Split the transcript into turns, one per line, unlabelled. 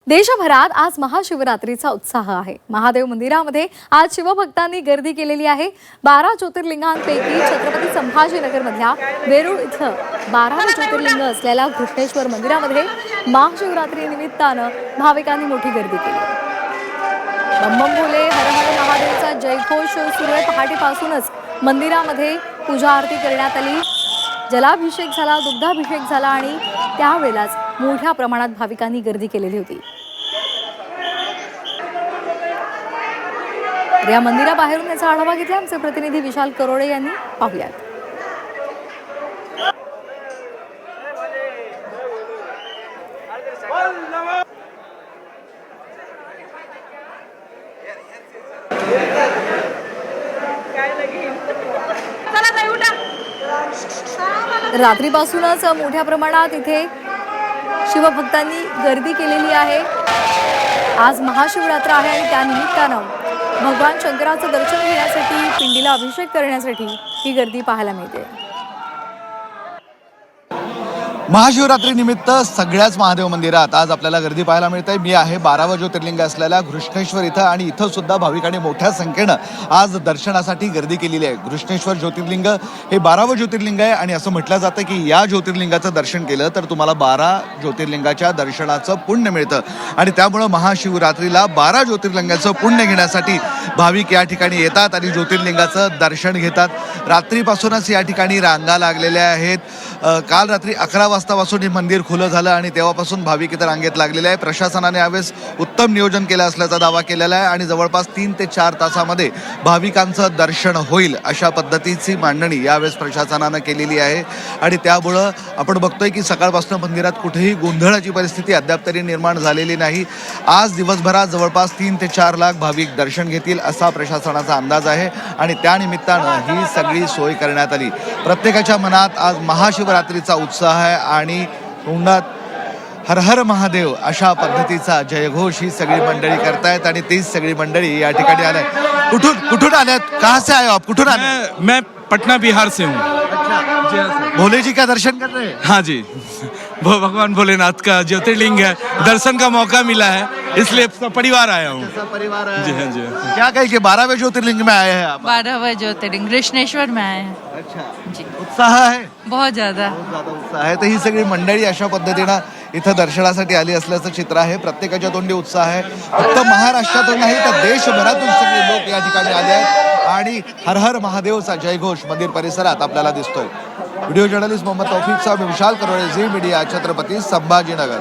देशभरात आज महाशिवरात्रीचा उत्साह आहे। महादेव मंदिरामध्ये आज शिवभक्तांनी गर्दी केलेली आहे। 12 ज्योतिर्लिंगांपैकी छत्रपती संभाजीनगरमधल्या वेरूळ इथं 12 ज्योतिर्लिंग असलेल्या घृष्णेश्वर मंदिरामध्ये महाशिवरात्री निमित्तानं भाविकांनी मोठी गर्दी केली। बम बम भोले हर हर महादेवचा जयघोष सुरू आहे। पहाटेपासूनच मंदिरामध्ये पूजा आरती करण्यात आली। जलाभिषेक झाला, दुग्धाभिषेक झाला आणि त्यावेळेलाच मोठ्या प्रमाणात भाविकांनी गर्दी केलेली होती। या मंदिराबाहेरून याचा आढावा घेतला आमचे प्रतिनिधी विशाल करोडे यांनी। पाहूयात। रात्रीपासूनच मोठ्या प्रमाणात इथे शिवभक्तांनी गर्दी केलेली आहे। आज महाशिवरात्र आहे आणि त्या निमित्तानं भगवान शंकराचं दर्शन घेण्यासाठी, पिंडीला अभिषेक करण्यासाठी ही गर्दी पाहायला मिळते।
महाशिवरात्री निमित्त सगळ्याच महादेव मंदिरात आज आपल्याला गर्दी पाहायला मिळते। मी आहे 12 ज्योतिर्लिंग असलेल्या घृष्णेश्वर इथं आणि इथं सुद्धा भाविकांनी मोठ्या संख्येनं आज दर्शनासाठी गर्दी केलेली आहे। घृष्णेश्वर ज्योतिर्लिंग हे 12वं ज्योतिर्लिंग आहे आणि असं म्हटलं जातं की या ज्योतिर्लिंगाचं दर्शन केलं तर तुम्हाला 12 ज्योतिर्लिंगाच्या दर्शनाचं पुण्य मिळतं आणि त्यामुळं महाशिवरात्रीला 12 ज्योतिर्लिंगाचं पुण्य घेण्यासाठी भाविक या ठिकाणी येतात आणि ज्योतिर्लिंगाचं दर्शन घेतात। रात्रीपासूनच या ठिकाणी रांगा लागलेल्या आहेत। काल रात्री 11 वाजतापासून हे मंदिर खुलं झालं आणि तेव्हापासून भाविक इथं रांगेत लागलेले आहे। प्रशासनाने यावेळेस उत्तम नियोजन केलं असल्याचा दावा केलेला आहे आणि जवळपास 3 ते 4 तासामध्ये भाविकांचं दर्शन होईल अशा पद्धतीची मांडणी यावेळेस प्रशासनानं केलेली आहे आणि त्यामुळं आपण बघतोय की सकाळपासून मंदिरात कुठेही गोंधळाची परिस्थिती अद्याप तरी निर्माण झालेली नाही। आज दिवसभरात जवळपास 3 ते 4 लाख भाविक दर्शन घेतील असा प्रशासनाचा अंदाज आहे आणि त्यानिमित्तानं ही सगळी सोय करण्यात आली। प्रत्येकाच्या मनात आज महाशिवरात्रीचा उत्साह आहे आणि तोंडात हर हर महादेव अशा पद्धतीचा जयघोष ही सगळी मंडळी करतायत आणि तीच सगळी मंडळी या ठिकाणी आले। कुठून आल्यात? कहाँ से आए हो आप? कुठून आले?
मैं पटना बिहार से हूँ।
भोले जी का दर्शन कर रहे हैं?
हाँ जी, वो भगवान भोलेनाथ का ज्योतिर्लिंग है, दर्शन का मौका मिला है इसलिए सब परिवार आया हूँ।
परिवार आया
जी
है।
हाँ जी।
क्या कहें कि 12वें ज्योतिर्लिंग में आए हैं आप?
12वां ज्योतिर्लिंग कृष्णेश्वर में आए हैं।
अच्छा
जी,
उत्साह है?
बहुत ज्यादा
उत्साह आहे। तर ही सगळी मंडळी अशा पद्धतीनं इथं दर्शनासाठी आली असल्याचं चित्र आहे। प्रत्येकाच्या तोंडी उत्साह आहे। फक्त महाराष्ट्रातून नाही तर देशभरातून सगळे लोक या ठिकाणी आले आहेत आणि हर हर महादेवचा जयघोष मंदिर परिसरात आपल्याला दिसतोय। व्हिडिओ जर्नलिस्ट मोहम्मद तौफिक साहेब, विशाल करोडे, झी मीडिया, छत्रपती संभाजीनगर।